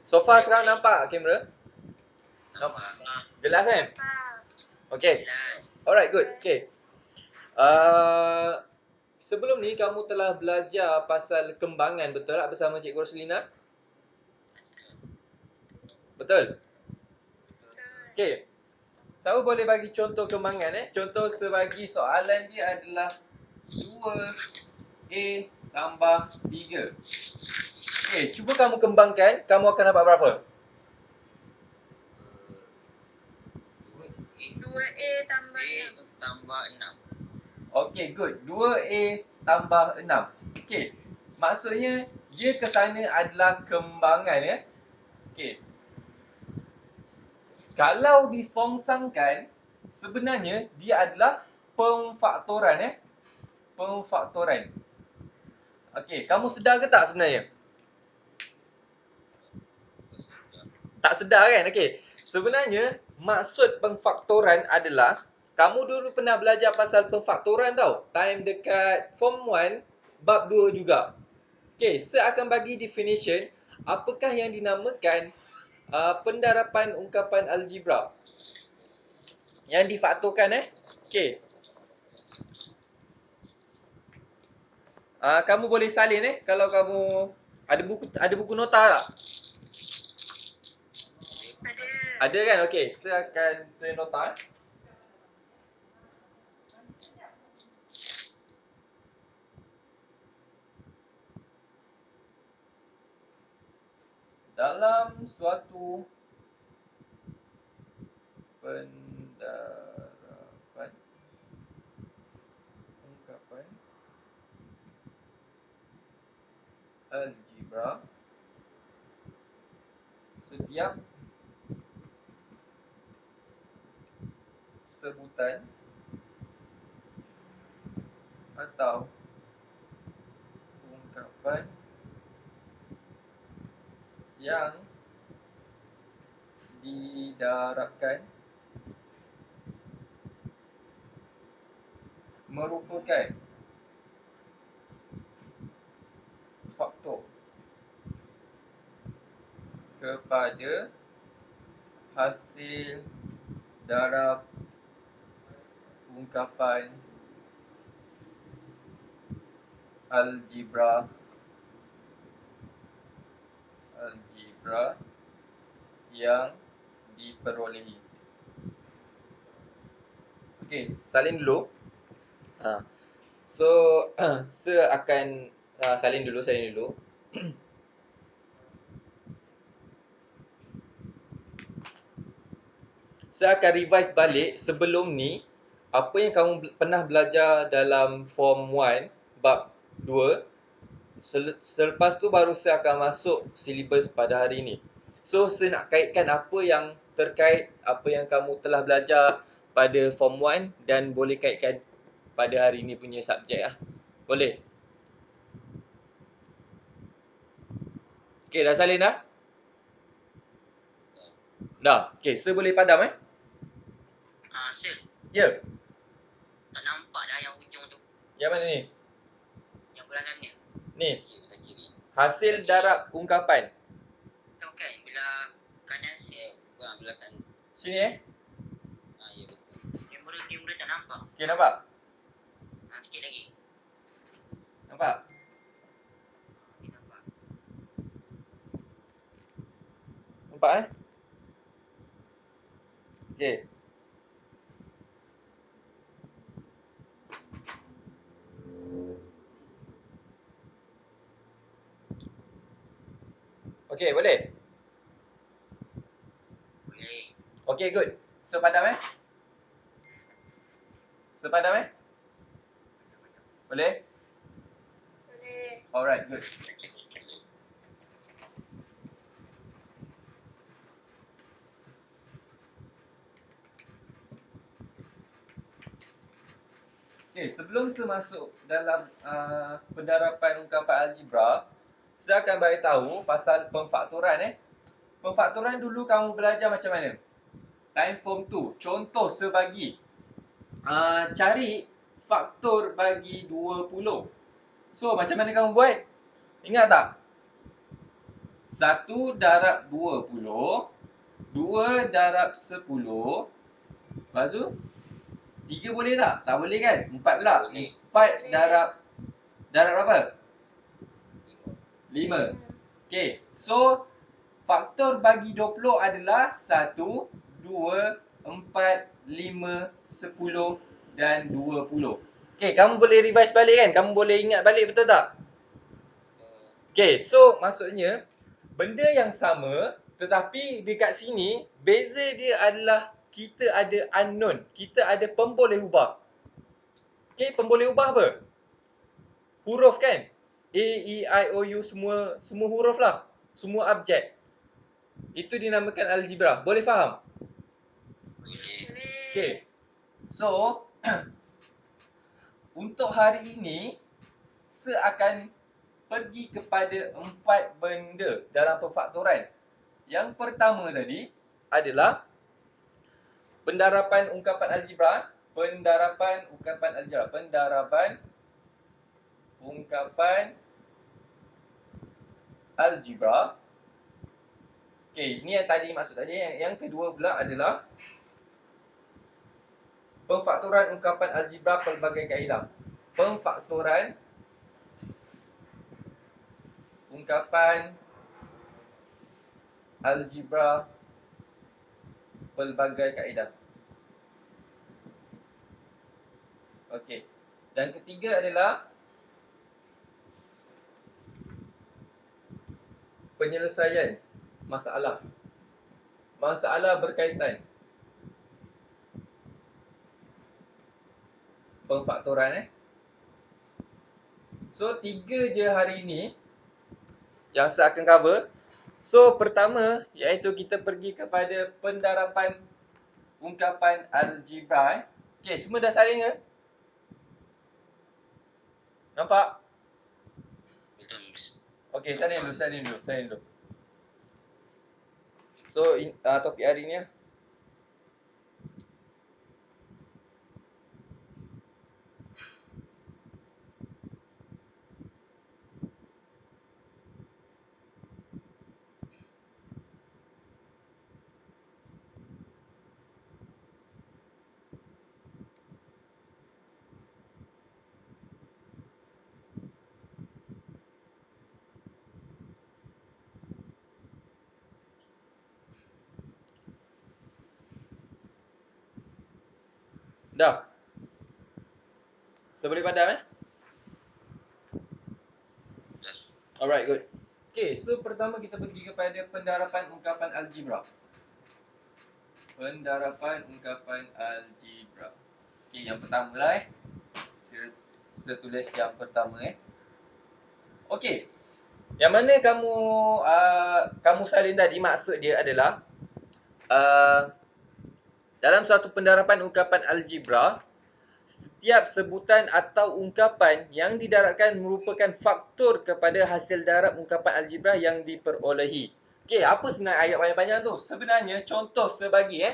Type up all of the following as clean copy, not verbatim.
So far sekarang nampak kamera? Nampak. Jelas kan? Okay. Jelas. Alright, good. Okay. Sebelum ni kamu telah belajar pasal kembangan, betul tak, bersama Cikgu Roslina? Betul? Okay. Siapa boleh bagi contoh kembangan Contoh sebagi soalan dia adalah 2A tambah 3. Okay, cuba kamu kembangkan, kamu akan dapat berapa? 2A tambah 6. Okay, good. 2A tambah 6. Okay, maksudnya dia ke sana adalah kembangan Okay. Kalau disongsangkan, sebenarnya dia adalah pemfaktoran Pemfaktoran. Okey, kamu sedar ke tak sebenarnya? Tak sedar kan? Okey. Sebenarnya maksud pemfaktoran adalah kamu dulu pernah belajar pasal pemfaktoran tau. Time dekat form 1 bab 2 juga. Okey, saya akan bagi definition apakah yang dinamakan pendarapan ungkapan algebra yang difaktorkan Okey. Kamu boleh salin kalau kamu ada buku nota tak? Ada kan? Okey, saya akan tulis nota Dalam suatu pendarapan ungkapan algebra, setiap sebutan atau ungkapan yang didarabkan merupakan faktor kepada hasil darab ungkapan algebra yang diperolehi. Okey, salin dulu. So, saya akan salin dulu. Saya akan revise balik sebelum ni apa yang kamu pernah belajar dalam form 1 bab 2. Selepas tu baru saya akan masuk silibus pada hari ini. So, saya nak kaitkan apa yang terkait apa yang kamu telah belajar pada form 1 dan boleh kaitkan pada hari ini punya subjek Boleh? Okey, dah salin dah? Dah. Okey, saya boleh padam Sir. Ya. Tak nampak dah yang ujung tu. Yang mana ni? Yang belah kanan. Ni. Hasil darab ungkapan. Bukan, belah kanan saya. Belah kanan. Sini ya betul. Kamera tak nampak. Okey, nampak? Sikit lagi. Nampak? Nampak. Nampak Okey. Okey, boleh? Boleh. Okey, good. So, padam Sepadam Boleh? Boleh. Alright, good. Okey, sebelum saya masuk dalam pendarapan ungkapan algebra, saya akan bagi tahu pasal pemfaktoran Pemfaktoran dulu kamu belajar macam mana? Time form 2. Contoh sebagi cari faktor bagi 20. So, macam mana kamu buat? Ingat tak? 1 darab 20, 2 darab 10. Lepas tu 3 boleh tak? Tak boleh kan? 4 pula. Boleh. 4 darab berapa? 5. 5. Okey. So faktor bagi 20 adalah 1, 2, 4, 5, 10 dan 20. Okey, kamu boleh revise balik kan? Kamu boleh ingat balik, betul tak? Okey, so maksudnya benda yang sama tetapi dekat sini beza dia adalah kita ada unknown, kita ada pemboleh ubah. Okey, pemboleh ubah apa? Huruf kan? A, E, I, O, U semua huruf lah. Semua abjad. Itu dinamakan algebra. Boleh faham? Boleh. Okey. So, untuk hari ini saya akan pergi kepada 4 benda dalam perfaktoran. Yang pertama tadi adalah pendarapan ungkapan algebra, pendarapan ungkapan algebra. Okey, ni yang tadi maksud tadi. Yang kedua pula adalah pemfaktoran ungkapan algebra pelbagai kaedah. Pemfaktoran ungkapan algebra pelbagai kaedah. Okey. Dan ketiga adalah penyelesaian masalah. Masalah berkaitan. Pemfaktoran So 3 je hari ini yang saya akan cover. So pertama iaitu kita pergi kepada pendarapan ungkapan algebra. Okey, semua dah salin ke? Nampak? Belum. Okey, salin dulu. So topik hari ni lah. Dah. So boleh padam Alright, good. Okay, so pertama kita pergi kepada pendarapan ungkapan algebra. Pendarapan ungkapan algebra. Okay, yang pertama lah Saya tulis yang pertama Okay. Yang mana kamu salin tadi, maksud dia adalah dalam suatu pendarapan ungkapan algebra, setiap sebutan atau ungkapan yang didarabkan merupakan faktor kepada hasil darab ungkapan algebra yang diperolehi. Okey, apa sebenarnya ayat panjang-panjang tu? Sebenarnya contoh sebagi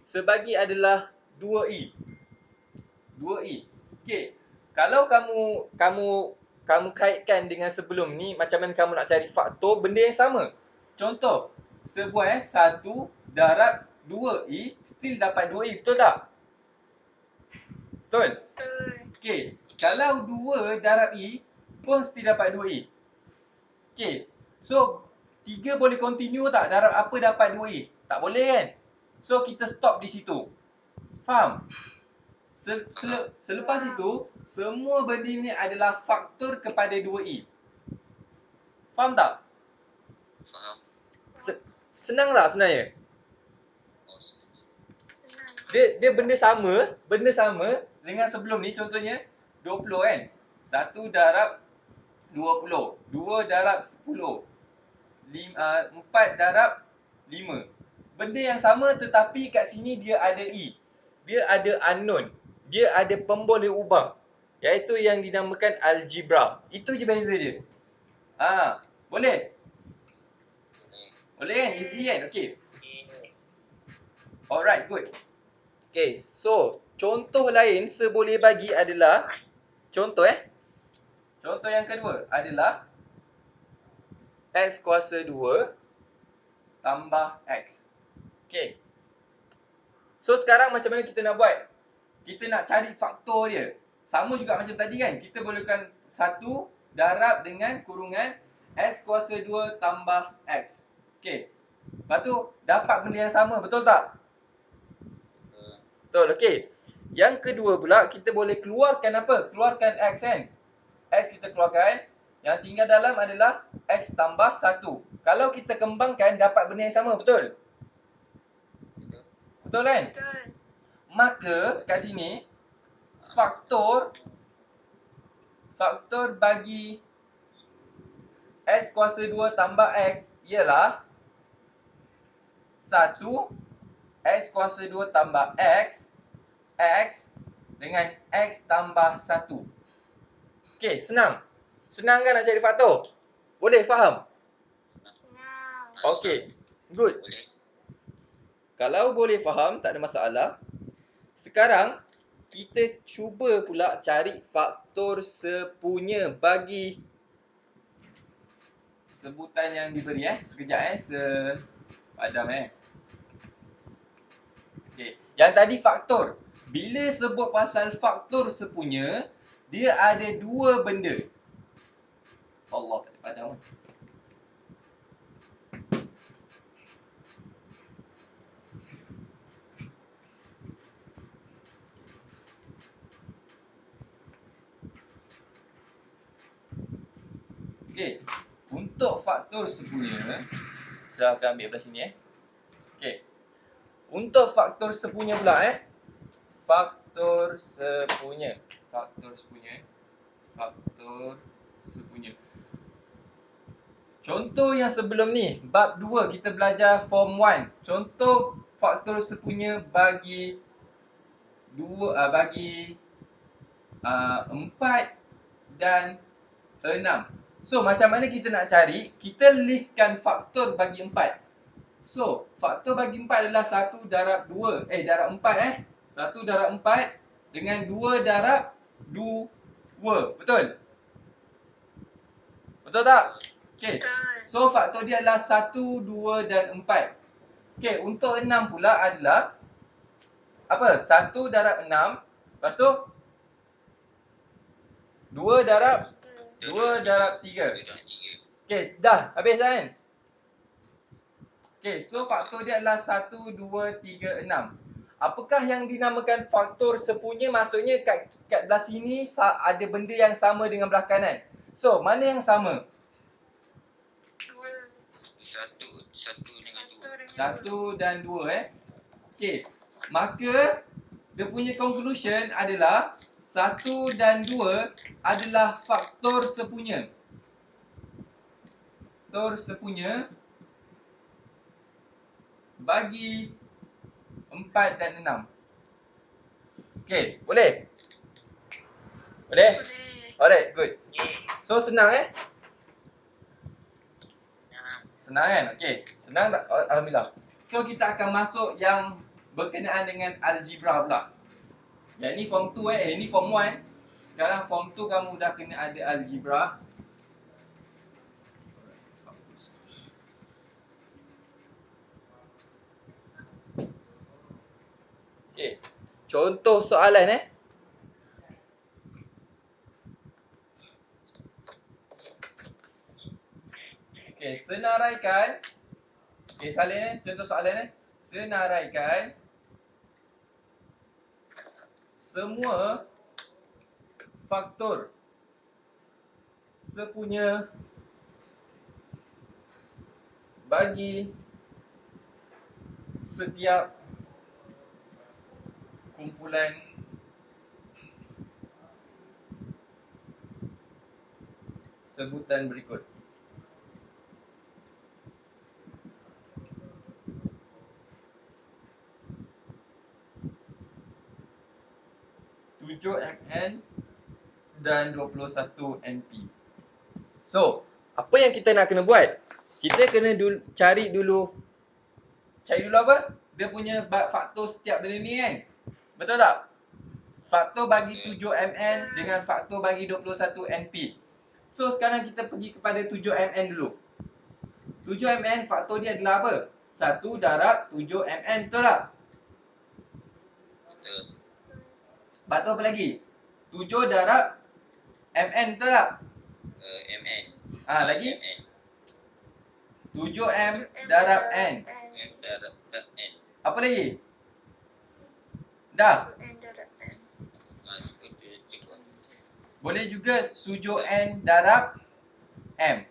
Sebagi adalah 2i. 2i. Okey. Kalau kamu kaitkan dengan sebelum ni, macam mana kamu nak cari faktor benda yang sama. Contoh, sebuah 1 darab 2i still dapat 2i, betul tak? Betul? Okey, kalau 2 darab i pun still dapat 2i. Okey. So 3 boleh continue tak? Darab apa dapat 2i? Tak boleh kan? So kita stop di situ. Faham? Selepas itu, semua benda ni adalah faktor kepada 2i. Faham tak? Faham. Senang tak sebenarnya? Dia benda sama dengan sebelum ni. Contohnya 20 kan. 1 darab 20, 2 darab 10, 4 darab 5. Benda yang sama tetapi kat sini dia ada i. Dia ada unknown. Dia ada pemboleh ubah, iaitu yang dinamakan algebra. Itu je beza dia. Boleh? Boleh kan? Easy kan? Okay. Alright, good. Okay, so contoh lain saya boleh bagi adalah contoh yang kedua adalah X kuasa 2 tambah X. Okay. So sekarang macam mana kita nak buat? Kita nak cari faktor dia. Sama juga macam tadi kan. Kita bolehkan 1 darab dengan kurungan X kuasa 2 tambah X. Okay. Lepas tu dapat benda yang sama. Betul tak? Betul. Okay. Yang kedua pula kita boleh keluarkan apa? Keluarkan X kan. X kita keluarkan. Yang tinggal dalam adalah X tambah 1. Kalau kita kembangkan dapat benda yang sama. Betul? Betul kan? Betul. Maka kat sini faktor bagi X kuasa 2 tambah X ialah 1 X kuasa 2 tambah X dengan X tambah 1. Okey, senang. Senang kan nak cari faktor? Boleh faham? Senang. Okey, good. Boleh. Kalau boleh faham, tak ada masalah. Sekarang, kita cuba pula cari faktor sepunya bagi sebutan yang diberi sekejap sepadam okey. Yang tadi faktor. Bila sebut pasal faktor sepunya, dia ada dua benda. Allah, tak ada padam. Okey. Untuk faktor sepunya, saya akan ambil belah sini Okey. Untuk faktor sepunya pula faktor sepunya. Contoh yang sebelum ni, bab 2 kita belajar form 1. Contoh faktor sepunya bagi 4 dan 6. So, macam mana kita nak cari? Kita listkan faktor bagi 4. So, faktor bagi 4 adalah 1 darab 2. Darab 4 1 darab 4 dengan 2 darab 2. Betul? Betul tak? Okey. So, faktor dia adalah 1, 2 dan 4. Okey, untuk 6 pula adalah apa? 1 darab 6. Lepas tu 2 darab 3. Okey, dah habis dah kan? Okey, so faktor dia adalah 1, 2, 3, 6. Apakah yang dinamakan faktor sepunya? Maksudnya kat belah sini ada benda yang sama dengan belah kanan. So, mana yang sama? 1 dan 2 Okey, maka dia punya conclusion adalah 1 dan 2 adalah faktor sepunya. Faktor sepunya bagi 4 dan 6. Okey, boleh? Boleh? Alright, good. So, senang Senang kan? Okey, senang tak? Alhamdulillah. So, kita akan masuk yang berkenaan dengan algebra pula. Yang ni form 2 ni form 1. Sekarang form 2 kamu dah kena ada algebra. Okey. Contoh soalan Okey, senaraikan. Okey, salin contoh soalan senaraikan semua faktor sepunya bagi setiap kumpulan sebutan berikut. MN dan 21 NP. So, apa yang kita nak kena buat? Kita kena cari dulu apa? Dia punya faktor setiap benda ni kan? Betul tak? Faktor bagi 7MN dengan faktor bagi 21 NP. So, sekarang kita pergi kepada 7MN dulu. 7mn faktor dia adalah apa? 1 darab 7mn, betul tak? Betul. Lepas tu apa lagi? 7 darab mn, betul tak? MN. Lagi? MN. 7m darab n. M darab N. Apa lagi? Dah. N darab N. Cukup. Boleh juga 7n darab m.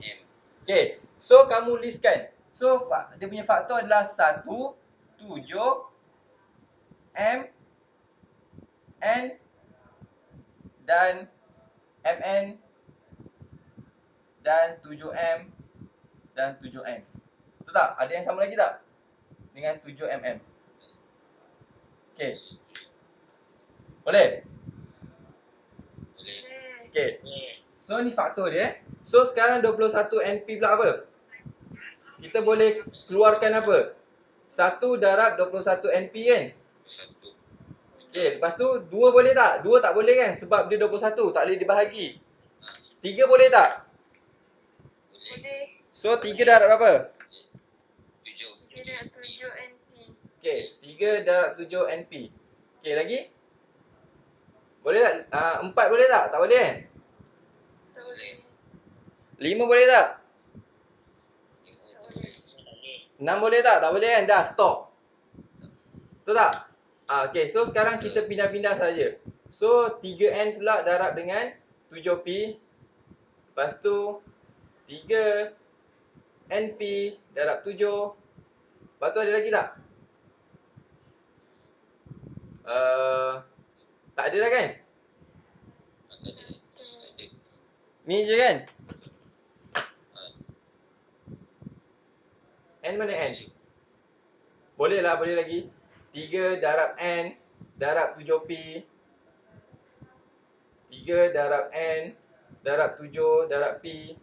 M. Okay, so kamu listkan. So dia punya faktor adalah 1, 7, m, n dan mn dan 7m dan 7n. Betul tak? Ada yang sama lagi tak? Dengan 7mm. Okay. Boleh? Boleh. Okay. So ni faktor dia. So sekarang 21 NP pula apa? Kita boleh keluarkan apa? 1 darab 21 NP kan? 1. Okay, lepas tu 2 boleh tak? 2 tak boleh kan? Sebab dia 21, tak boleh dibahagi. 3 boleh tak? Boleh. So 3 darab berapa? 7. 3 darab 7 NP. Okay, 3 darab 7 NP. Okay, lagi? Boleh tak? 4 boleh tak? Tak boleh kan? Tak boleh. 5 boleh tak? 6 boleh tak? Tak boleh kan? Dah, stop. Betul tak? Okay, so sekarang kita pindah-pindah saja. So 3N pula darab dengan 7P. Lepas tu 3 NP darab 7. Lepas tu ada lagi tak? Tak ada dah kan? Ni je kan? N mana N? Boleh lah, boleh lagi. 3 darab N darab 7P. 3 darab N darab 7 darab P.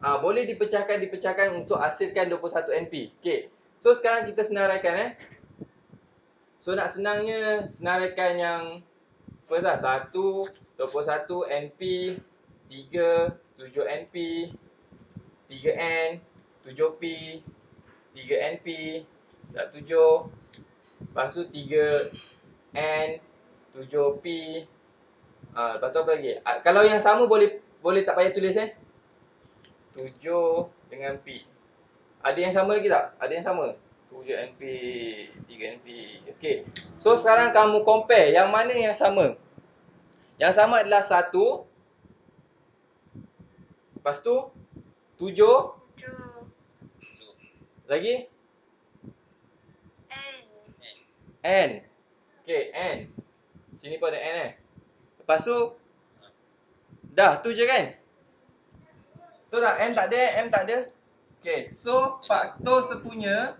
Boleh dipecahkan untuk hasilkan 21 NP. Okay. So sekarang kita senaraikan So nak senangnya senaraikan yang first lah. 1, 21 NP, 3, 7 NP, 3N, 7P, 3 NP, darab 7. Lepas tu 3N, 7P. Lepas tu apa lagi? Kalau yang sama boleh tak payah tulis 7 dengan P. Ada yang sama lagi tak? Ada yang sama? 7 NP, 3 NP. Okey. So sekarang kamu compare yang mana yang sama. Yang sama adalah 1. Lepas tu 7. 7. Lagi? N. N. Okey, N. Sini pun ada N Lepas tu dah tu je kan? Betul tak? M tak ada, M tak ada. Okey, so faktor sepunya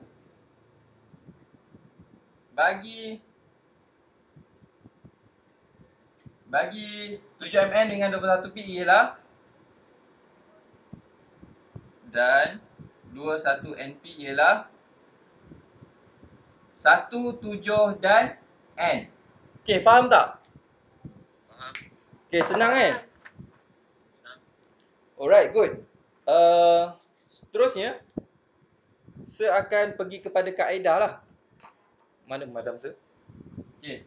bagi 7mn dengan 21pi ialah dan 21np ialah 1, 7 dan n. Okey, faham tak? Faham. Okey, senang kan? Senang. Alright, good. Seterusnya saya akan pergi kepada kaedah lah. Mana madam saya? Okey.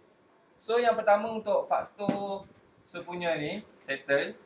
So yang pertama untuk faktor sepunya ni settle.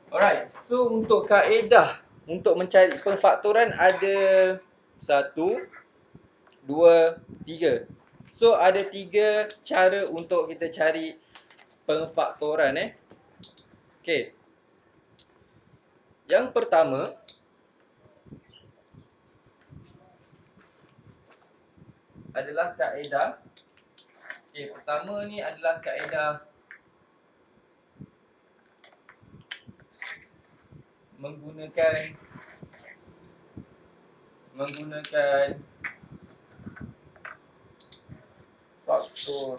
Alright, so untuk kaedah untuk mencari pengfaktoran ada 1, 2, 3. So ada 3 cara untuk kita cari pengfaktoran Okey. Yang pertama adalah kaedah. Okey, pertama ni adalah kaedah menggunakan faktor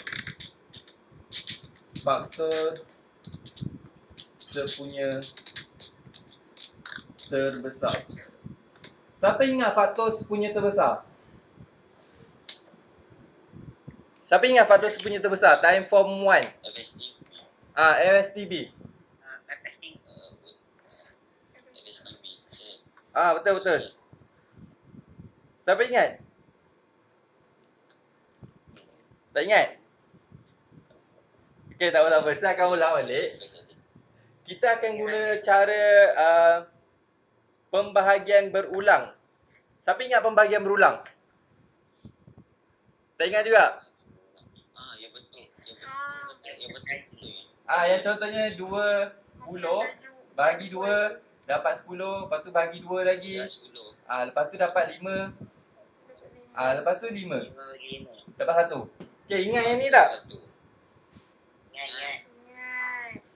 sepunya terbesar. Siapa ingat faktor sepunya terbesar? Siapa ingat faktor sepunya terbesar? Time form 1. FSTB. FSTB. FSTB. FSTB. Betul. Siapa ingat? Tak ingat? Okey, tak apa. Saya akan ulang balik. Kita akan guna cara pembahagian berulang. Siapa ingat pembahagian berulang? Tak ingat juga? Ya betul. Ya betul. Yang contohnya 20 bagi 2 dapat 10, lepas tu bagi 2 lagi. 10. Lepas tu dapat 5. Lepas tu 5. 5 bagi 5. Dapat 1. Okey, ingat yang ni tak? Ingat.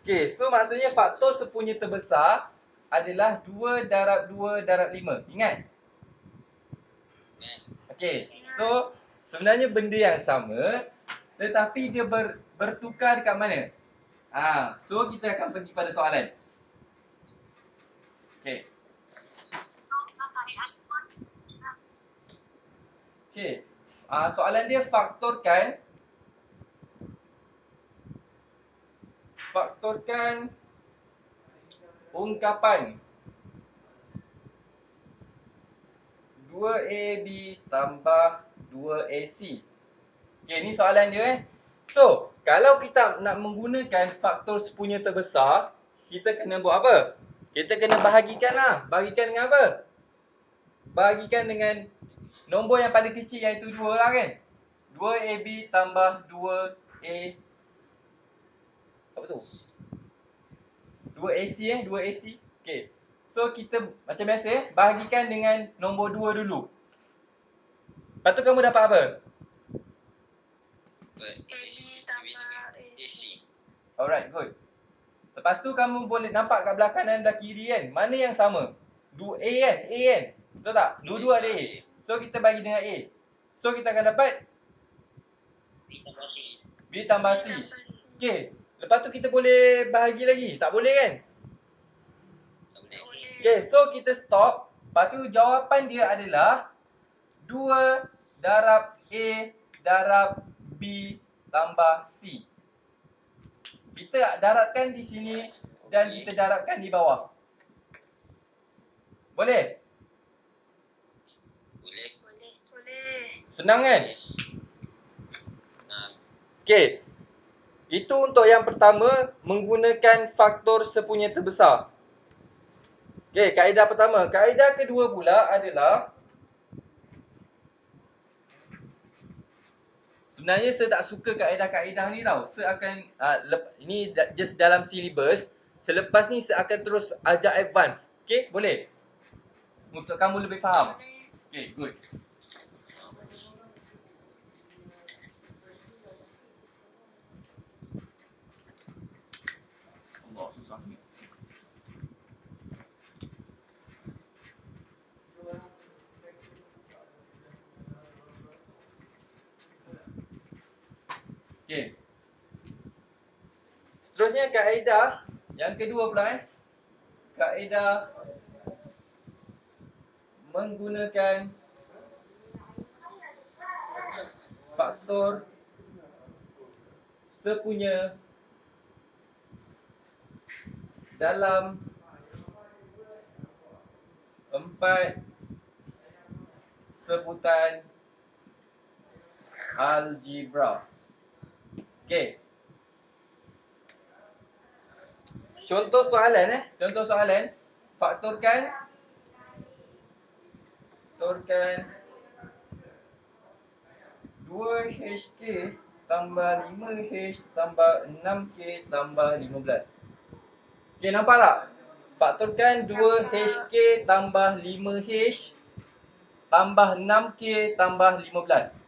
Okey, so maksudnya faktor sepunya terbesar adalah 2 darab 2 darab 5. Ingat? Okey, so sebenarnya benda yang sama tetapi dia bertukar dekat mana? So kita akan pergi pada soalan. Okey. Soalan dia faktorkan ungkapan 2AB tambah 2AC. Okey, ni soalan dia. So, kalau kita nak menggunakan faktor sepunya terbesar, kita kena buat apa? Kita kena bahagikan lah. Bahagikan dengan apa? Bahagikan dengan nombor yang paling kecil, iaitu 2 lah kan? 2AB tambah 2A. Apa tu? 2AC 2AC. Okey. So kita macam biasa bahagikan dengan nombor 2 dulu. Lepas tu kamu dapat apa? AB tambah AC. Alright, good. Lepas tu kamu boleh nampak kat belah kanan dan kiri kan? Mana yang sama? A kan? A kan? Betul tak? Dua-dua ada A. So kita bagi dengan A. So kita akan dapat B tambah C. Okey. Lepas tu kita boleh bahagi lagi. Tak boleh kan? Okay, so kita stop. Lepas tu jawapan dia adalah 2 darab A darab B tambah C. Kita darabkan di sini dan kita darabkan di bawah. Boleh? Boleh. Senang kan? Okay. Itu untuk yang pertama, menggunakan faktor sepunya terbesar. Okay, kaedah pertama. Kaedah kedua pula adalah, sebenarnya saya tak suka kaedah-kaedah ni tau. Saya akan, ini just dalam syllabus. Selepas ni saya akan terus ajar advance. Okay, boleh? Untuk kamu lebih faham. Okay, good. Allah, susah ni. Okay. Seterusnya kaedah yang kedua pula kaedah menggunakan faktor sepunya dalam 4 sebutan algebra. Okey. Contoh soalan. Faktorkan 2HK tambah 5H tambah 6K tambah 15. Okey, nampak tak? Faktorkan 2HK tambah 5H tambah 6K tambah 15.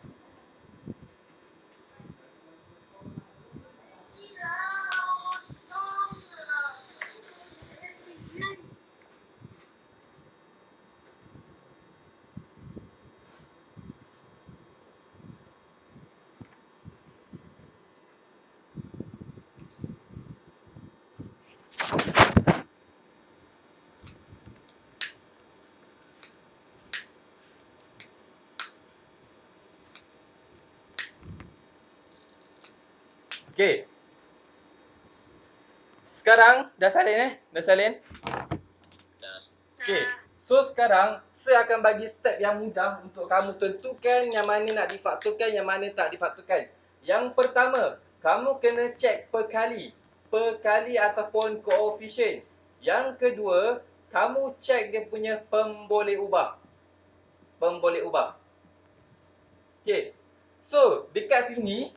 Okay. Sekarang dah salin Dah salin? Dah. Okay. So sekarang saya akan bagi step yang mudah untuk kamu tentukan yang mana nak difaktorkan, yang mana tak difaktorkan. Yang pertama, kamu kena check perkali ataupun koefisien. Yang kedua, kamu check dia punya pemboleh ubah. Okay. So, dekat sini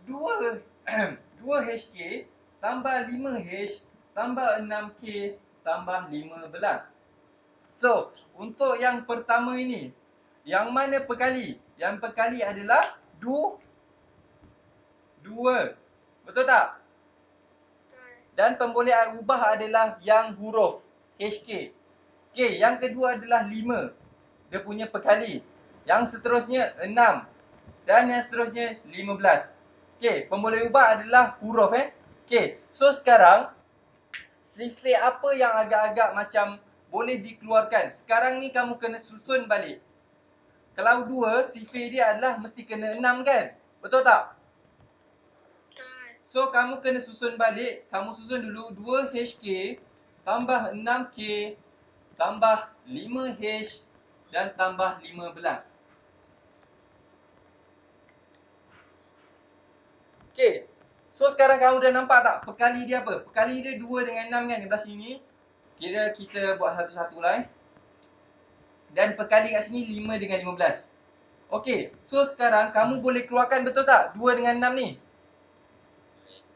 2 2HK tambah 5H tambah 6K tambah 15. So, untuk yang pertama ini, yang mana perkali? Yang perkali adalah 2. Betul tak? Dan pemboleh ubah adalah yang huruf HK. Okey, yang kedua adalah 5. Dia punya perkali. Yang seterusnya 6. Dan yang seterusnya 15. Okey, pemboleh ubah adalah huruf Okey, so sekarang sifir apa yang agak-agak macam boleh dikeluarkan? Sekarang ni kamu kena susun balik. Kalau 2, sifir dia adalah mesti kena 6 kan? Betul tak? So, kamu kena susun balik. Kamu susun dulu 2HK tambah 6K tambah 5H dan tambah 15. Okey. So, sekarang kamu dah nampak tak perkali dia apa? Perkali dia 2 dengan 6 kan? Di belah sini. Kira kita buat satu-satu lah Dan perkali kat sini 5 dengan 15. Okey. So, sekarang kamu boleh keluarkan betul tak? 2 dengan 6 ni.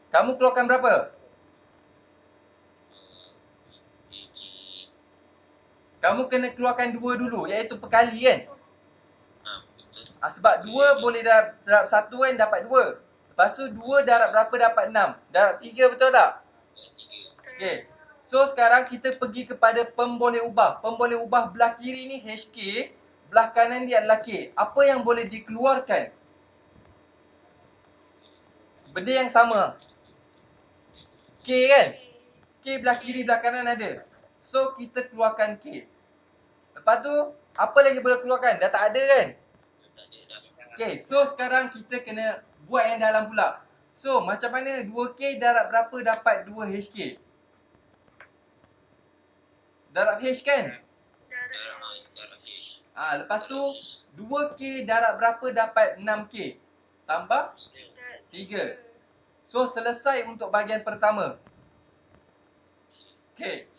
Kamu keluarkan berapa? Kamu kena keluarkan 2 dulu, iaitu perkali kan? Sebab 2 boleh darab 1 kan, dapat 2. Lepas tu 2 darab berapa dapat 6. Darab 3 betul tak? Okey. So sekarang kita pergi kepada pemboleh ubah. Pemboleh ubah belah kiri ni HK, belah kanan dia adalah K. Apa yang boleh dikeluarkan? Benda yang sama. K kan? K belah kiri belah kanan ada. So kita keluarkan K. Lepas tu apa lagi boleh keluarkan? Dah tak ada kan? Okay, so sekarang kita kena buat yang dalam pula. So, macam mana 2K darab berapa dapat 2HK? Darab H kan? Darab H. Lepas tu 2K darab berapa dapat 6K? Tambah 3. So, selesai untuk bahagian pertama. Okay.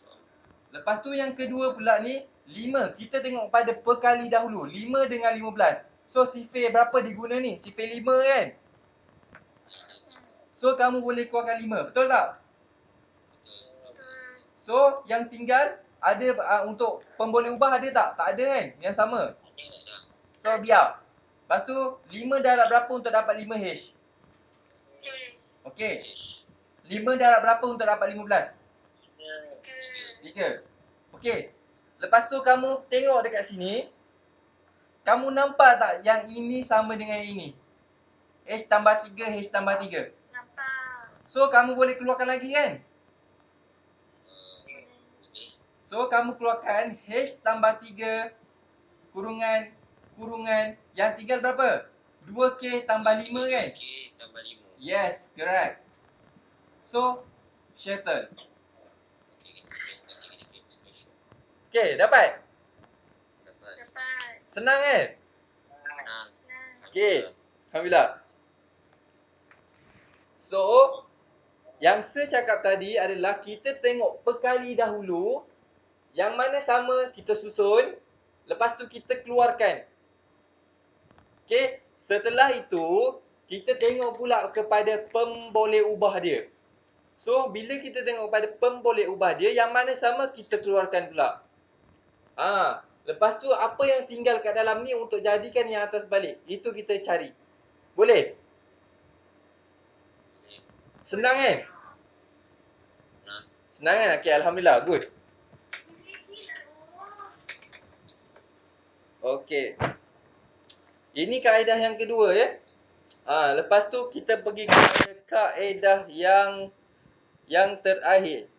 Lepas tu yang kedua pula ni 5. Kita tengok pada perkali dahulu. 5 dengan 15. So, sifir berapa diguna ni? Sifir 5 kan? So, kamu boleh keluarkan 5. Betul tak? So, yang tinggal ada untuk pemboleh ubah ada tak? Tak ada kan? Yang sama. So, biar. Lepas tu, 5 darab berapa untuk dapat 5H? Okey. 5 darab berapa untuk dapat 15? 3. Okey. Lepas tu, kamu tengok dekat sini. Kamu nampak tak yang ini sama dengan yang ini? H tambah 3, H tambah 3. Nampak. So, kamu boleh keluarkan lagi kan? So, kamu keluarkan H tambah 3 kurungan yang tinggal berapa? 2K tambah 5 kan? 2K tambah 5. Yes, correct. So, settle. Okay, dapat? Dapat. Senang kan? Senang. Okay, Alhamdulillah. So, yang saya cakap tadi adalah kita tengok perkali dahulu. Yang mana sama kita susun. Lepas tu kita keluarkan. Okay, setelah itu kita tengok pula kepada pemboleh ubah dia. So, bila kita tengok pada pemboleh ubah dia, yang mana sama kita keluarkan pula. Lepas tu apa yang tinggal kat dalam ni untuk jadikan yang atas balik. Itu kita cari. Boleh? Senang kan? Senang kan? Okay, Alhamdulillah. Good. Okay. Ini kaedah yang kedua ya. Lepas tu kita pergi kepada kaedah yang terakhir.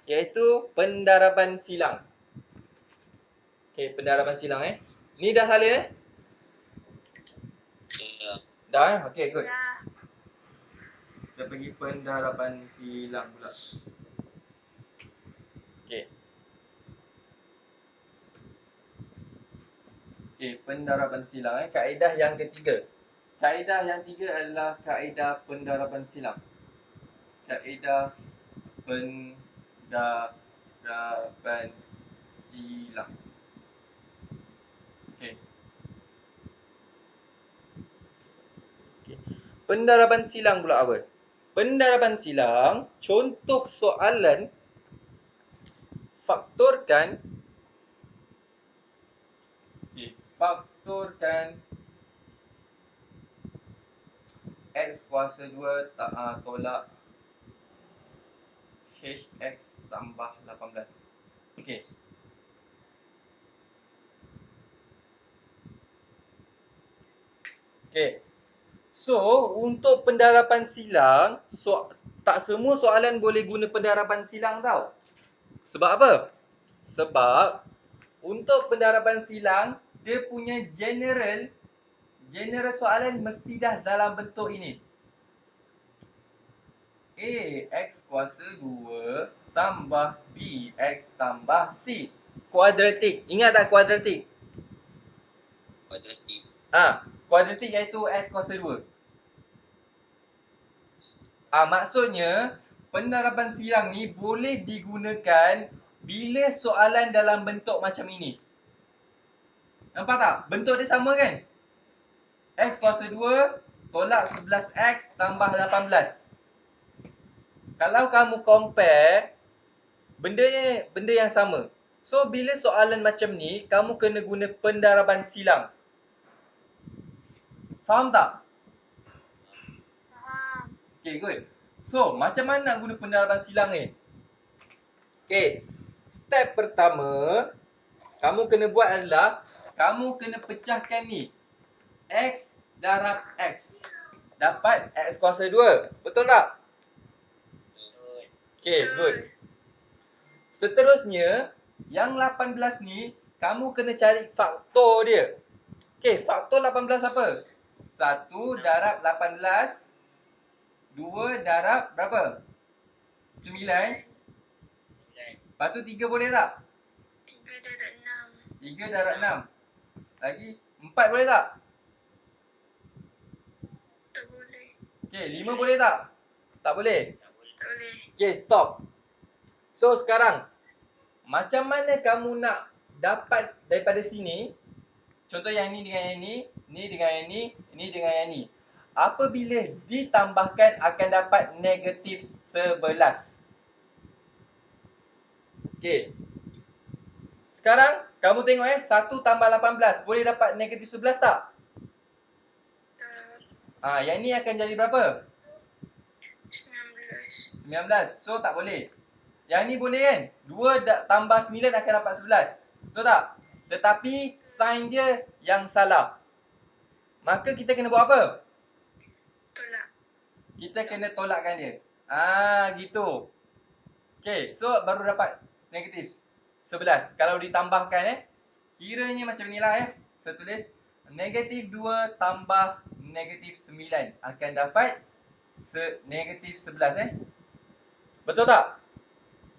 Iaitu pendaraban silang. Okay, pendaraban silang Ni dah salin Ya. Dah Okay, good. Dah. Kita pergi pendarapan silang pula. Okey. Okey, pendarapan silang kaedah yang ketiga. Kaedah yang ketiga adalah kaedah pendarapan silang. Kaedah pendarapan silang. Okey. Okey. Pendarapan silang pula apa? Pendarapan silang, contoh soalan faktorkan faktorkan X kuasa 2 tolak HX tambah 18. Okey. Okey. So, untuk pendarapan silang, tak semua soalan boleh guna pendarapan silang tau. Sebab apa? Sebab untuk pendarapan silang, dia punya general soalan mesti dah dalam bentuk ini. A X kuasa 2 tambah B X tambah C. Kuadratik. Ingat tak kuadratik? Kuadratik. Kuadratik iaitu X kuasa 2. Maksudnya pendarapan silang ni boleh digunakan bila soalan dalam bentuk macam ini. Nampak tak? Bentuk dia sama kan? X kuasa 2 tolak 11X tambah 18. Kalau kamu compare, benda yang sama. So, bila soalan macam ni, kamu kena guna pendarapan silang. Faham tak? Faham. Okay, good. So, macam mana nak guna pendarapan silang ni? Okay, step pertama, kamu kena buat adalah, kamu kena pecahkan ni. X darab X. Dapat X kuasa 2. Betul tak? Betul. Okay, good. Seterusnya, yang 18 ni, kamu kena cari faktor dia. Okay, faktor 18 apa? 1 darab 18. 2 darab berapa? 9. Lepas tu 3 boleh tak? 3 darab 6. 3 darab 6. Lagi 4 boleh tak? Tak boleh. Okay, 5 boleh tak? Tak boleh? Tak boleh. Tak boleh. Okay, stop. So, sekarang, macam mana kamu nak dapat daripada sini? Contoh yang ni dengan yang ni dengan yang ni dengan yang ni. Apabila ditambahkan akan dapat negatif 11. Okay. Sekarang, kamu tengok 1 tambah 18. Boleh dapat negatif 11 tak? Tak. Yang ni akan jadi berapa? 19. 19. So, tak boleh. Yang ni boleh kan? 2 tambah 9 akan dapat 11. Betul tak? Tetapi, sign dia yang salah. Maka kita kena buat apa? Tolak. Kita kena tolakkan dia. Gitu. Okay, so baru dapat negatif 11. Kalau ditambahkan kiranya macam ni lah Saya tulis negatif 2 tambah negatif 9 akan dapat negatif 11 Betul tak?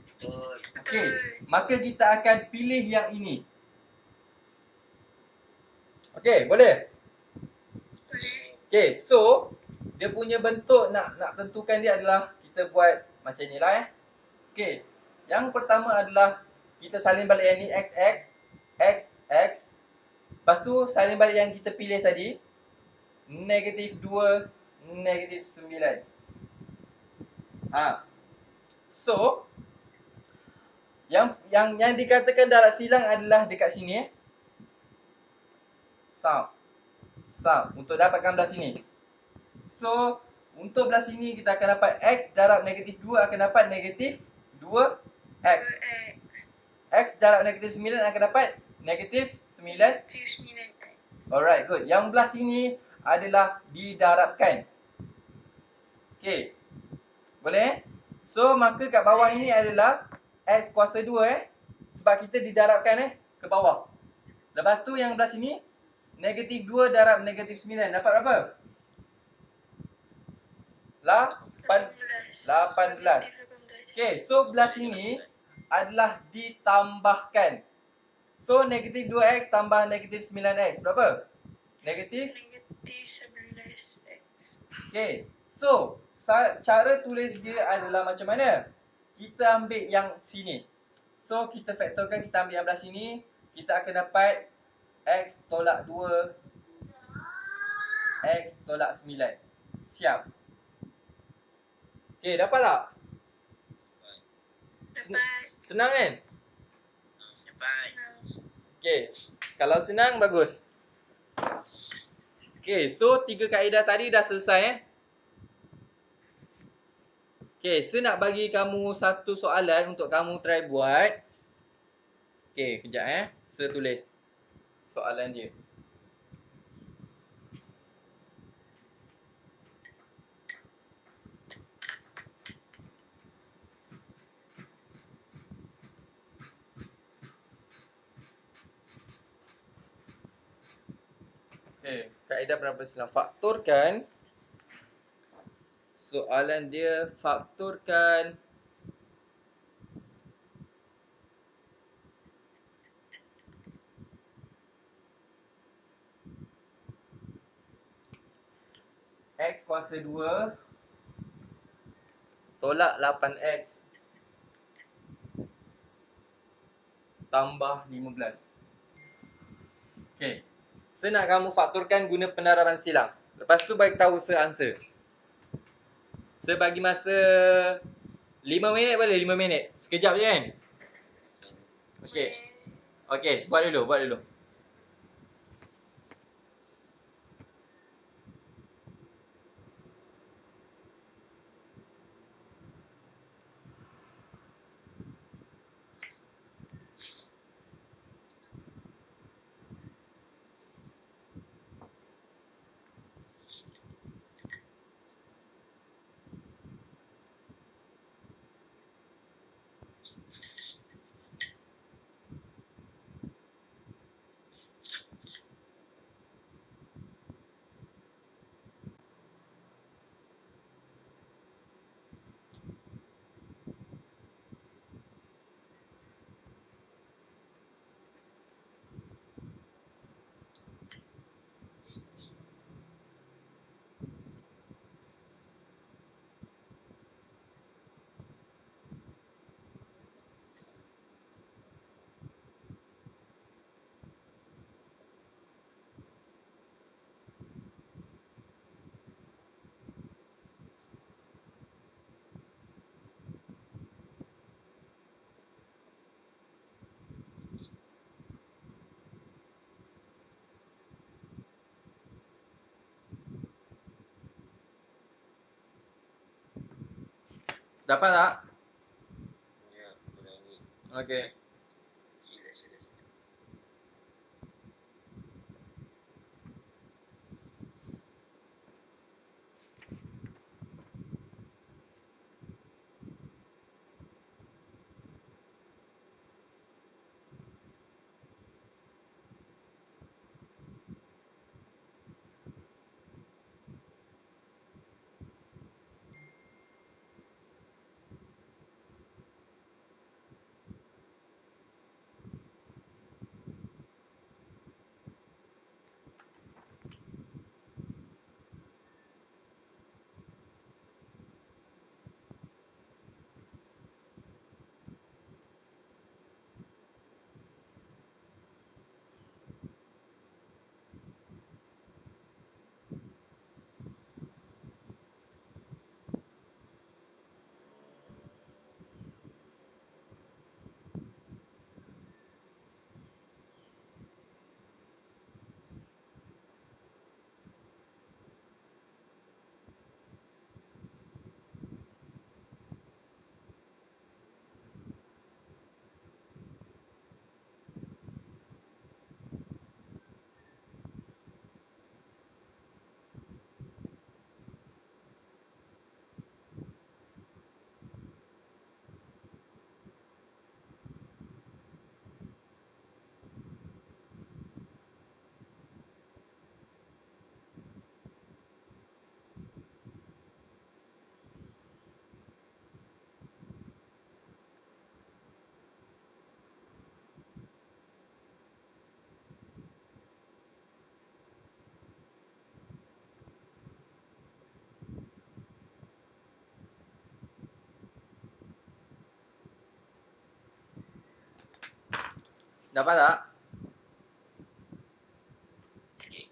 Betul. Okay, maka kita akan pilih yang ini. Okay, boleh? Boleh. Okay, so dia punya bentuk nak tentukan dia adalah kita buat macam ni lah Okay, yang pertama adalah kita salin balik yang ni x, x. Lepas tu salin balik yang kita pilih tadi negatif 2, negatif 9. So yang dikatakan darab silang adalah dekat sini Sum untuk dapatkan belah sini. So untuk belah sini kita akan dapat x darab negatif 2 akan dapat negatif 2x. X darab negatif 9 akan dapat negatif 9. Alright, good. Yang belah sini adalah didarabkan. Okay. Boleh So, maka kat bawah ini adalah X kuasa 2 sebab kita didarabkan ke bawah. Lepas tu yang belah sini negatif 2 darab negatif 9 dapat berapa? 18. Okay, so belah sini adalah ditambahkan. So negatif 2x tambah negatif 9x berapa? Negatif. Negatif 11x. Okay, so cara tulis dia adalah macam mana? Kita ambil yang sini. So kita faktorkan, kita ambil yang belah sini. Kita akan dapat x tolak 2, x tolak 9. Siap. Okay, dapat tak? Dapat. Senang kan? Dapat. Okay, kalau senang bagus. Okay, so 3 kaedah tadi dah selesai Okay, saya nak bagi kamu satu soalan untuk kamu try buat. Okay, kejap saya tulis soalan dia. Okay, kaedah penampilan faktorkan. Soalan dia faktorkan x kuasa 2 tolak 8x tambah 15. Okay, saya nak kamu faktorkan guna penaraban silang. Lepas tu bagi tahu saya answer. Saya bagi masa 5 minit boleh? 5 minit. Sekejap je kan? Okay. Okay, buat dulu. Dapat tak? Ya, ulangi. Okay. Sila. Dapat tak? Okay.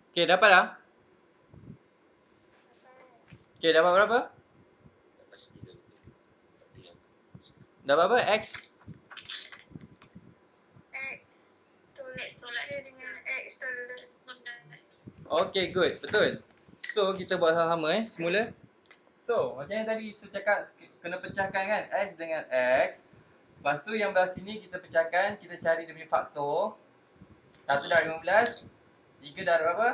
Okay, dapat tak? Okay, dapat berapa? Lepas 3 lebih. Dapat apa? X? X tolak 3 dengan X tolak 5. Okay, good. Betul. So, kita buat sama-sama semula. So, macam yang tadi saya cakap, kena pecahkan kan X dengan X. Lepas tu yang belah sini kita pecahkan, kita cari dia punya faktor. 1 darab 15. 3 darab berapa?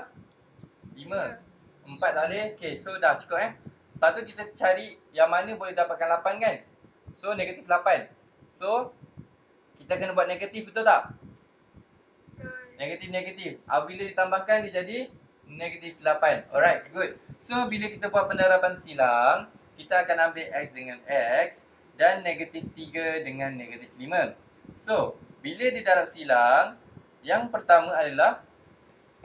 5. 4 tak boleh. Okay, so dah cukup Lepas tu kita cari yang mana boleh dapatkan 8 kan. So, negatif 8. So, kita kena buat negatif, betul tak? Negatif-negatif. Apabila ditambahkan dia jadi negatif 8. Alright, good. So, bila kita buat penerapan silang, kita akan ambil X dengan X dan negatif 3 dengan negatif 5. So, bila didarab silang, yang pertama adalah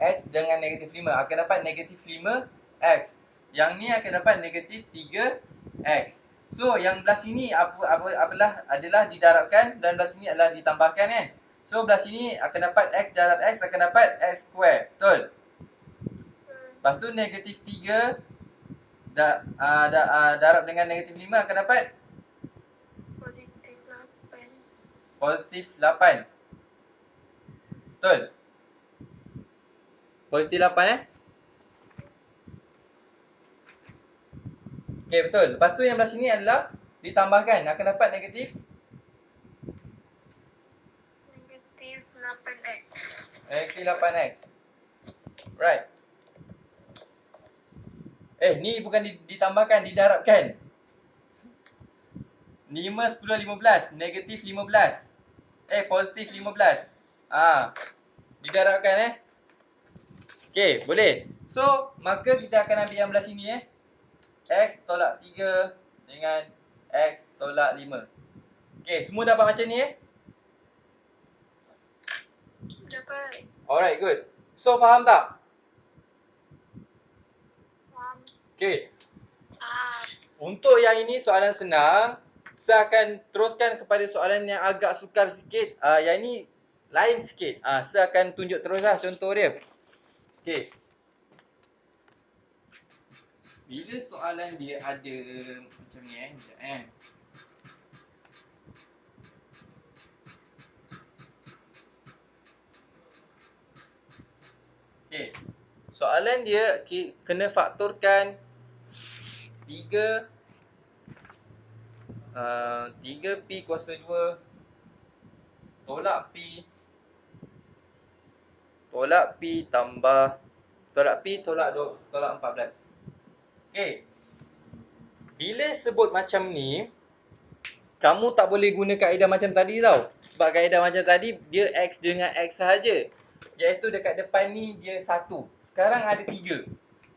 X dengan negatif 5 akan dapat negatif 5X. Yang ni akan dapat negatif 3X. So, yang belah sini adalah didarabkan dan belah sini adalah ditambahkan kan. So, belah sini akan dapat X darab X akan dapat X square. Betul? Lepas tu negatif 3 darab dengan negatif 5 akan dapat positif 8. positif 8. Betul? Positif 8 Okay, betul. Lepas tu yang belah sini adalah ditambahkan akan dapat negatif 8X. negatif 8X. Right. Ni bukan ditambahkan, didarabkan. 5, 10, 15. Negatif 15. Positif 15. Didarabkan Okay, boleh. So, maka kita akan ambil yang belah sini X tolak 3 dengan X tolak 5. Okay, semua dapat macam ni Dapat. Alright, good. So, faham tak? Faham. Okay. Faham. Untuk yang ini soalan senang. Saya akan teruskan kepada soalan yang agak sukar sikit. Yang ini lain sikit. Saya akan tunjuk teruslah contoh dia. Okay. Bila soalan dia ada macam ni sekejap Soalan dia kena faktorkan 3P kuasa 2 tolak P tolak P tolak 14. Okey. Bila sebut macam ni, kamu tak boleh guna kaedah macam tadi tau. Sebab kaedah macam tadi, dia X dengan X sahaja. Iaitu dekat depan ni dia 1. Sekarang ada 3.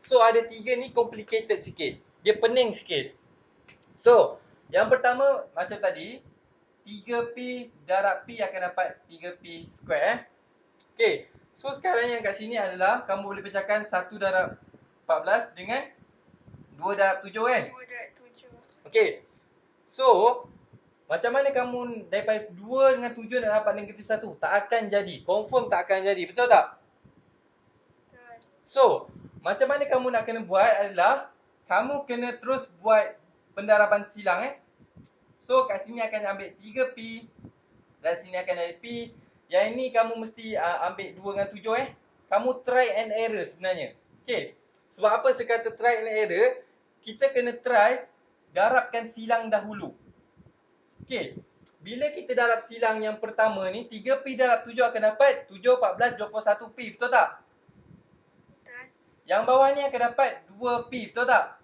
So ada 3 ni complicated sikit. Dia pening sikit. So, yang pertama macam tadi, 3P darab P akan dapat 3P square. Okay. So sekarang yang kat sini adalah kamu boleh pecahkan 1 darab 14 dengan 2 darab 7 kan? 2 darab 7. Okay. So, macam mana kamu daripada 2 dengan 7 nak dapat negatif 1? Tak akan jadi. Confirm tak akan jadi. Betul tak? Betul. So, macam mana kamu nak kena buat adalah kamu kena terus buat pendaraban silang So, kat sini akan ambil 3P dan sini akan ada P. Yang ini kamu mesti ambil 2 dengan 7 Kamu try and error sebenarnya. Okay. Sebab apa saya kata try and error? Kita kena try darabkan silang dahulu. Okay. Bila kita darab silang yang pertama ni, 3P darab 7 akan dapat 7, 14, 21P. Betul tak? Betul. Yang bawah ni akan dapat 2P. Betul tak?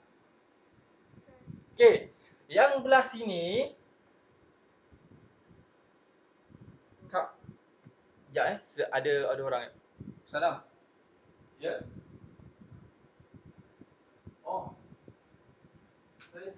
Okay. Yang belah sini, Kak, sekejap ada orang. Salam. Ya. Oh. Sorry.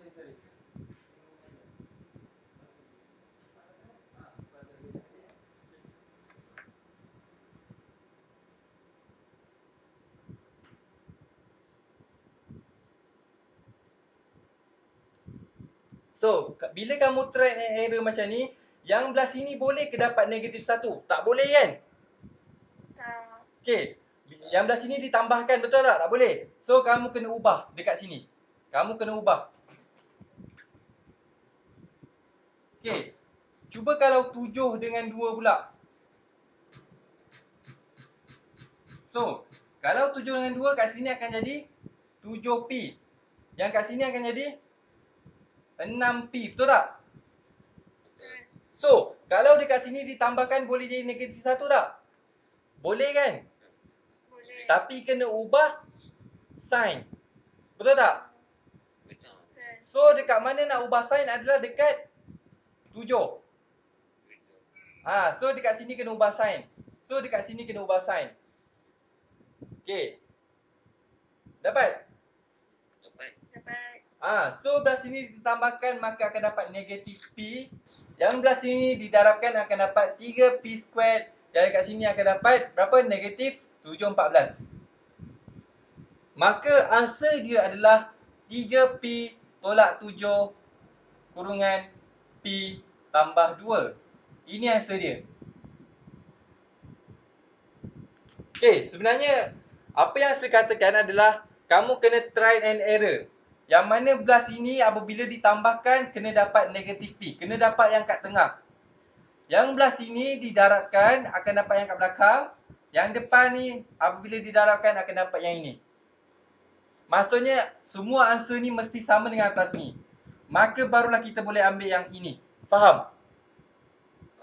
So, bila kamu try and error macam ni, yang belah sini boleh ke dapat negatif 1? Tak boleh kan? Okay. Yang belah sini ditambahkan, betul tak? Tak boleh. So, kamu kena ubah dekat sini. Kamu kena ubah. Okay. Cuba kalau 7 dengan 2 pula. So, kalau 7 dengan 2 kat sini akan jadi 7P. Yang kat sini akan jadi 6P. Betul tak? So, kalau dekat sini ditambahkan boleh jadi negatif 1 tak? Boleh kan? Boleh. Tapi kena ubah sign. Betul tak? Betul. So, dekat mana nak ubah sign adalah dekat 7. Betul. So dekat sini kena ubah sign. So, dekat sini kena ubah sign. Okay. Dapat? Dapat. So belah sini ditambahkan maka akan dapat negatif P. Yang belah sini didarabkan akan dapat 3P squared. Dan dekat sini akan dapat berapa? Negatif 7/14. Maka answer dia adalah 3P tolak 7 kurungan P tambah 2. Ini answer dia. Okay, sebenarnya apa yang saya katakan adalah kamu kena try and error. Yang mana belah sini apabila ditambahkan kena dapat negatif P. Kena dapat yang kat tengah. Yang belah sini didarabkan akan dapat yang kat belakang. Yang depan ni apabila didarabkan akan dapat yang ini. Maksudnya semua answer ni mesti sama dengan atas ni. Maka barulah kita boleh ambil yang ini. Faham?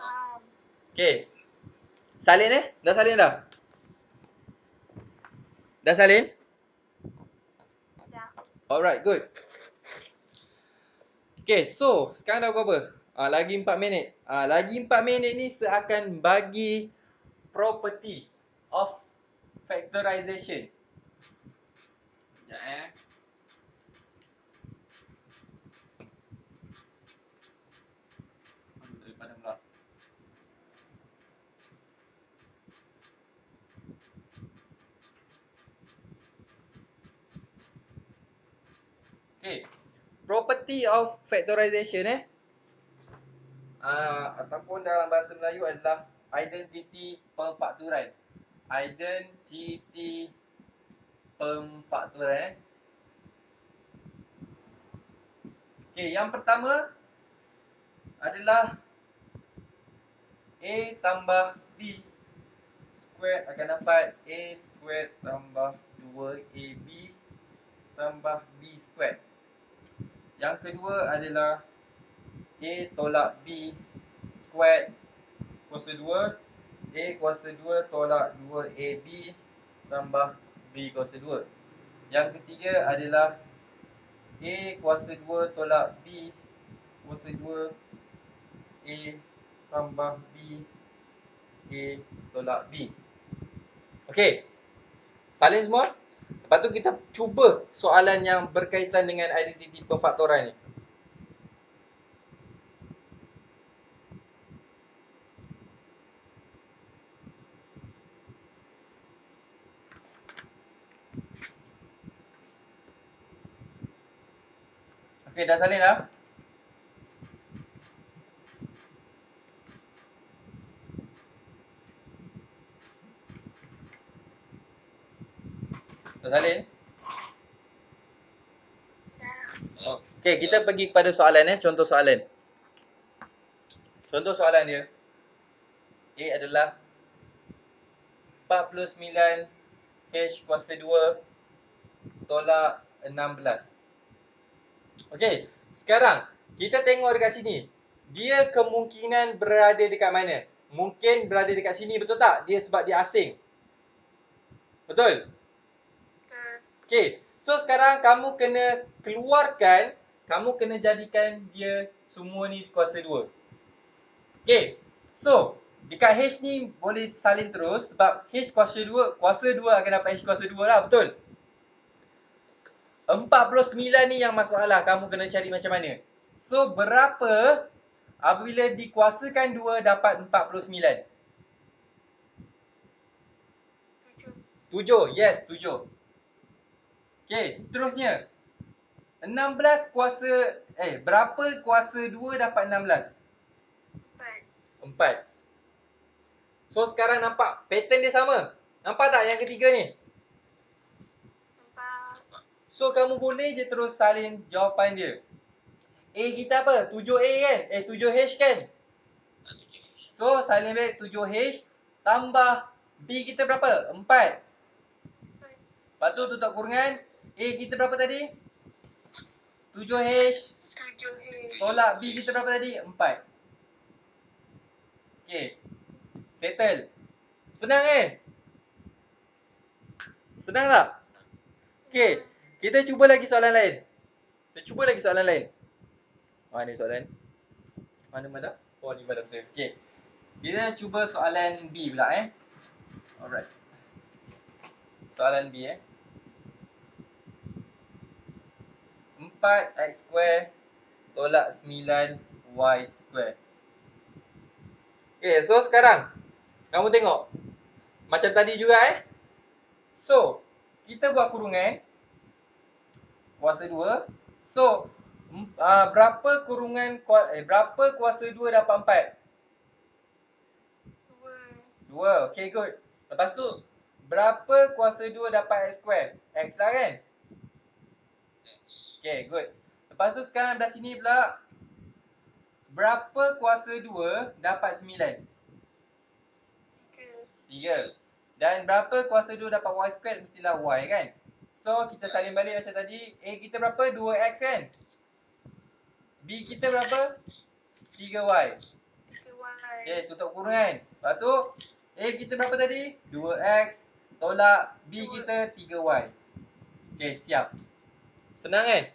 Faham. Okay. Salin Dah salin dah? Dah salin? Dah. Alright, good. Okay, so sekarang dah berapa? Lagi 4 minit. Lagi 4 minit ni saya akan bagi property of factorization. Sekejap Daripada pula. Okay. Property of factorization ataupun dalam bahasa Melayu adalah identiti pemfakturan. Identiti pemfakturan. Okay, yang pertama adalah A tambah B squared akan dapat A squared tambah 2 2AB tambah B squared. Yang kedua adalah A tolak B squared kuasa 2. A kuasa 2 tolak 2AB tambah B kuasa 2. Yang ketiga adalah A kuasa 2 tolak B kuasa 2 A tambah B A tolak B. Okey. Salin semua. Lepas tu kita cuba soalan yang berkaitan dengan identiti perfaktoran ni. Okey, dah salin dah? Dah salin? Dah. Okey, kita pergi kepada soalan contoh soalan. Contoh soalan dia. A adalah 49 H kuasa 2 tolak 16. Okey, sekarang kita tengok dekat sini. Dia kemungkinan berada dekat mana? Mungkin berada dekat sini, betul tak? Dia sebab dia asing. Betul? Betul. Okey, so sekarang kamu kena keluarkan, kamu kena jadikan dia semua ni kuasa 2. Okey, so dekat H ni boleh salin terus sebab H kuasa 2 akan dapat H kuasa 2 lah, betul? 49 ni yang masalah, kamu kena cari macam mana. So, berapa apabila dikuasakan 2 dapat 49? 7, yes, 7. Okey, seterusnya. 16 kuasa, berapa kuasa 2 dapat 16? 4. So, sekarang nampak pattern dia sama. Nampak tak yang ketiga ni? Nampak. So, kamu boleh je terus salin jawapan dia. A kita apa? 7A kan? 7H kan? So, salin balik 7H tambah B kita berapa? 4. Lepas tu tutup kurungan. A kita berapa tadi? 7H 7H. tolak B kita berapa tadi? 4. Okey. Settle. Senang Senang tak? Okey. Kita cuba lagi soalan lain. Mana soalan? Mana? Oh, ni madam saya. Okey. Kita cuba soalan B pula Alright. Soalan B 4x square tolak 9y square. Okay, so sekarang kamu tengok macam tadi juga So, kita buat kurungan kuasa 2. So, berapa kurungan berapa kuasa 2 dapat 4? 2. Okay, good. Lepas tu berapa kuasa 2 dapat x square? X lah kan? Okay, good. Lepas tu sekarang belah sini pula, berapa kuasa 2 dapat 9? 3. Dan berapa kuasa 2 dapat y squared? Mestilah y kan? So, kita salin balik macam tadi. A kita berapa? 2x kan? B kita berapa? 3y. Okay, tutup kurungan. Lepas tu, A kita berapa tadi? 2x tolak B kita 3y. Okay, siap. Senang kan?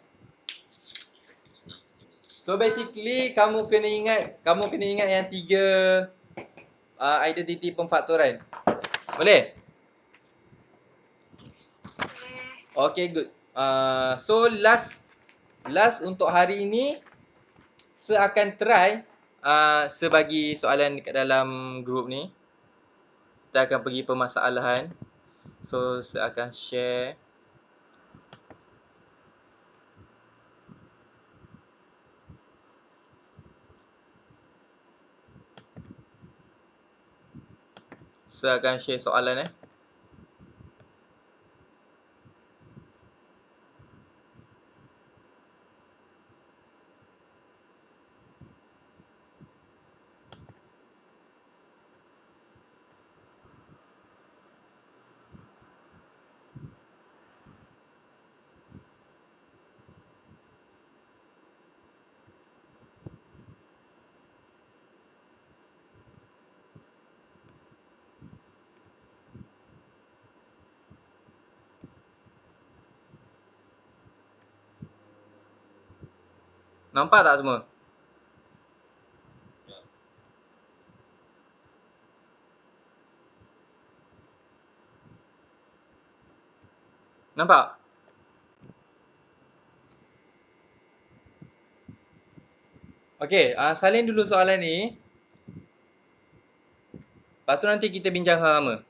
So, basically, kamu kena ingat yang 3 identiti pemfaktoran. Boleh? Okay, good. So, last untuk hari ini, saya akan try sebagi soalan dekat dalam group ni. Kita akan pergi permasalahan. So, saya akan share. Saya akan share soalan Nampak tak semua? Nampak? Okey, salin dulu soalan ni. Lepas tu nanti kita bincang sama-sama.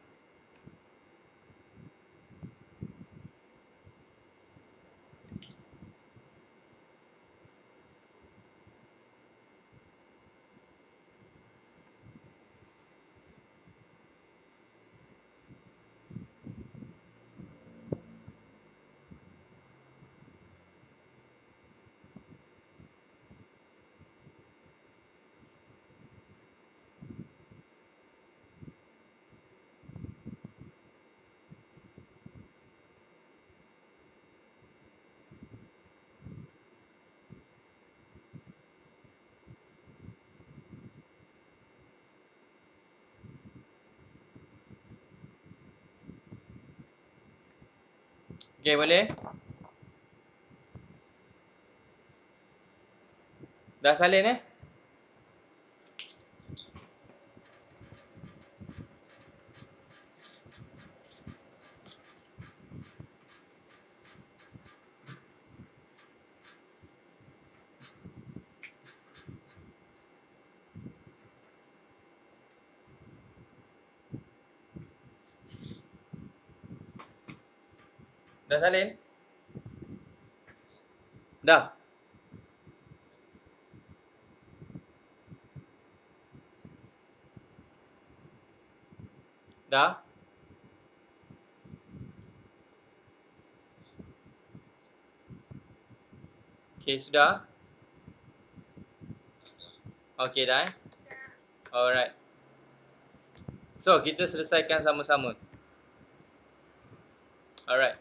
Okey, boleh? Dah salin Dah salin? Dah? Dah? Okey, sudah? Okey dah Alright. So, kita selesaikan sama-sama. Alright.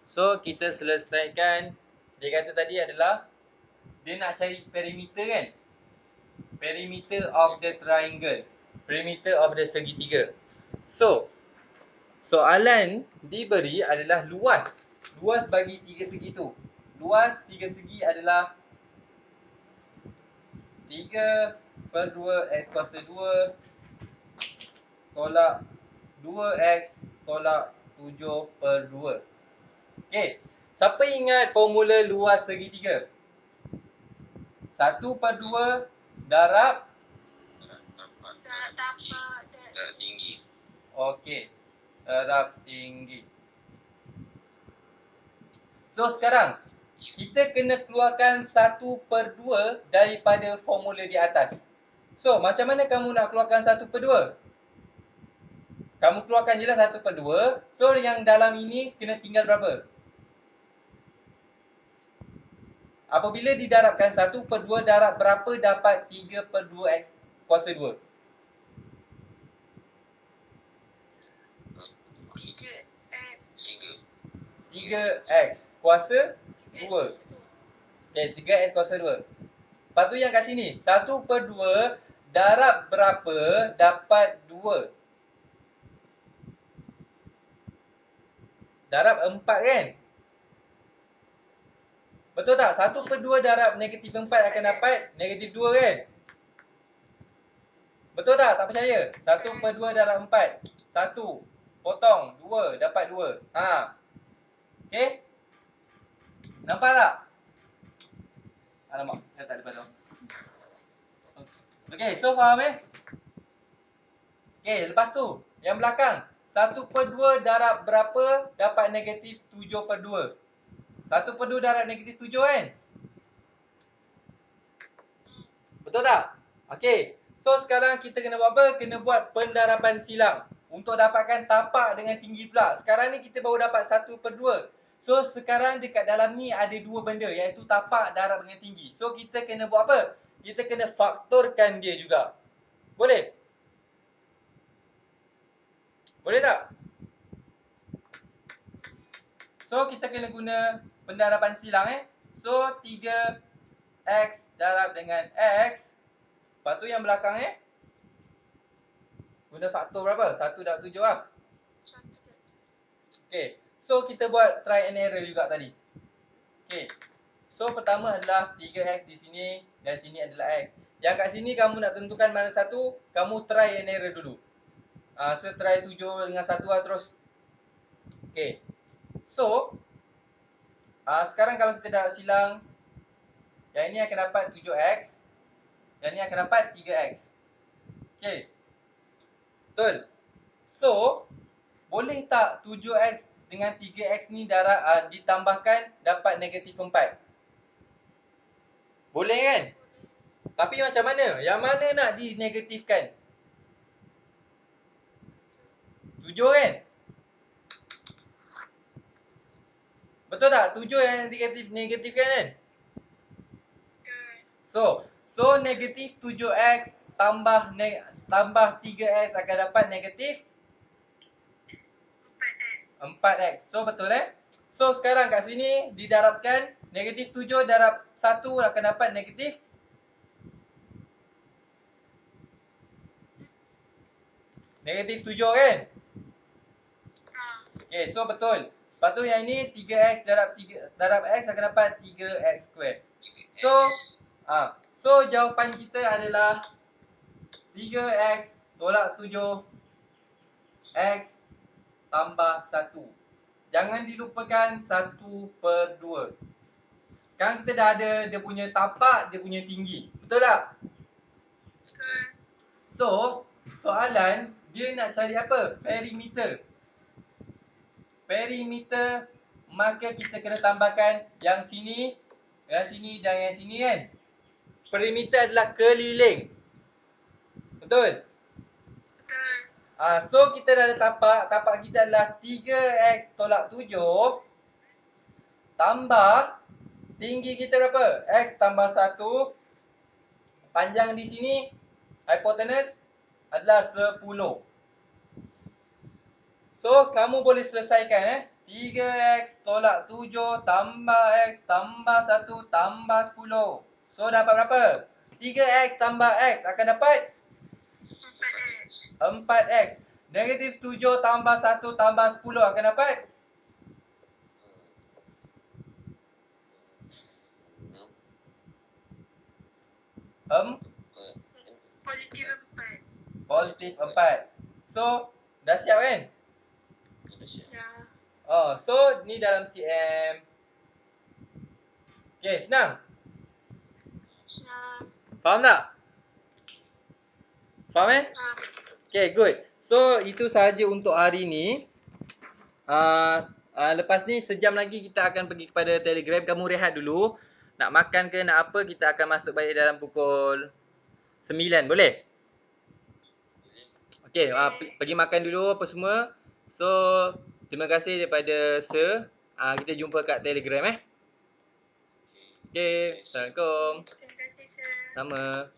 So, kita selesaikan. Dia kata tadi adalah dia nak cari perimeter kan? Perimeter of the triangle. Perimeter of the segitiga. So, soalan diberi adalah luas. Luas bagi tiga segi tu. Luas tiga segi adalah 3/2 X kuasa 2 tolak 2X tolak 7/2. Okey. Siapa ingat formula luas segitiga? 1/2 darab Darab tinggi. Okey. Darab tinggi. So sekarang kita kena keluarkan 1/2 daripada formula di atas. So macam mana kamu nak keluarkan 1/2? Kamu keluarkan je lah 1/2. So yang dalam ini kena tinggal berapa? Apabila didarabkan 1/2 darab berapa dapat 3/2 X kuasa 2? 3X kuasa 2. Okay, 3X kuasa 2. Lepas tu yang kat sini 1/2 darab berapa dapat 2? Darab 4 kan? Betul tak? 1/2 darab negatif 4 akan dapat negatif 2 kan? Betul tak? Tak percaya? 1/2 darab 4. 1. Potong. 2. Dapat 2. Okay? Nampak tak? Alamak. Saya tak ada padam. Okay. So, faham Okay. Lepas tu. Yang belakang. 1/2 darab berapa dapat negatif 7/2? 1/2 darab negatif 7 kan? Betul tak? Okay. So, sekarang kita kena buat apa? Kena buat pendaraban silang. Untuk dapatkan tapak dengan tinggi pula. Sekarang ni kita baru dapat 1/2. So, sekarang dekat dalam ni ada dua benda. Iaitu tapak darab dengan tinggi. So, kita kena buat apa? Kita kena faktorkan dia juga. Boleh? Boleh tak? So, kita kena guna pendaraban silang So, 3X darab dengan X. Lepas tu yang belakang guna faktor berapa? 1 darab 7 lah. Okay. So, kita buat try and error juga tadi. Okay. So pertama adalah 3x di sini dan sini adalah x. Yang kat sini kamu nak tentukan mana satu, kamu try and error dulu. So try 7 dengan 1 lah terus. Okay. So sekarang kalau kita dah silang, yang ini akan dapat 7x, yang ini akan dapat 3x. Okay. Betul. So boleh tak 7x dengan 3x ni ditambahkan dapat negatif 4? Boleh kan? Tapi macam mana? Yang mana nak dinegatifkan? 7 kan? Betul tak? 7 yang negatifkan kan? So negatif 7x tambah 3x akan dapat negatif 4x. So betul So sekarang kat sini didarabkan negatif 7 darab 1 akan dapat negatif negatif 7 kan? Okay, so betul. Lepas tu yang ni 3x darab x akan dapat 3x square. So jawapan kita adalah 3x tolak 7 x tambah 1. Jangan dilupakan 1/2. Sekarang kita dah ada dia punya tapak, dia punya tinggi. Betul tak? So soalan dia nak cari apa? Perimeter. Perimeter, maka kita kena tambahkan yang sini dan yang sini kan. Perimeter adalah keliling. Betul? So kita dah ada tapak. Tapak kita adalah 3x tolak 7 tambah tinggi kita berapa? X tambah 1. Panjang di sini, hypotenuse adalah 10. So kamu boleh selesaikan 3x tolak 7 tambah x tambah 1 tambah 10. So dapat berapa? 3x tambah x akan dapat 4x. Negatif 7 tambah 1 tambah 10 akan dapat positif 4. So dah siap kan? So ni dalam cm. Okay, senang? Faham tak? Faham Okay, good. So itu sahaja untuk hari ni. Lepas ni sejam lagi kita akan pergi kepada Telegram. Kamu rehat dulu. Nak makan ke nak apa, kita akan masuk balik dalam pukul 9. Boleh? Okay, pergi makan dulu apa semua. So terima kasih daripada Sir. Kita jumpa kat Telegram Okay, Assalamualaikum. Terima kasih, Sir. Sama.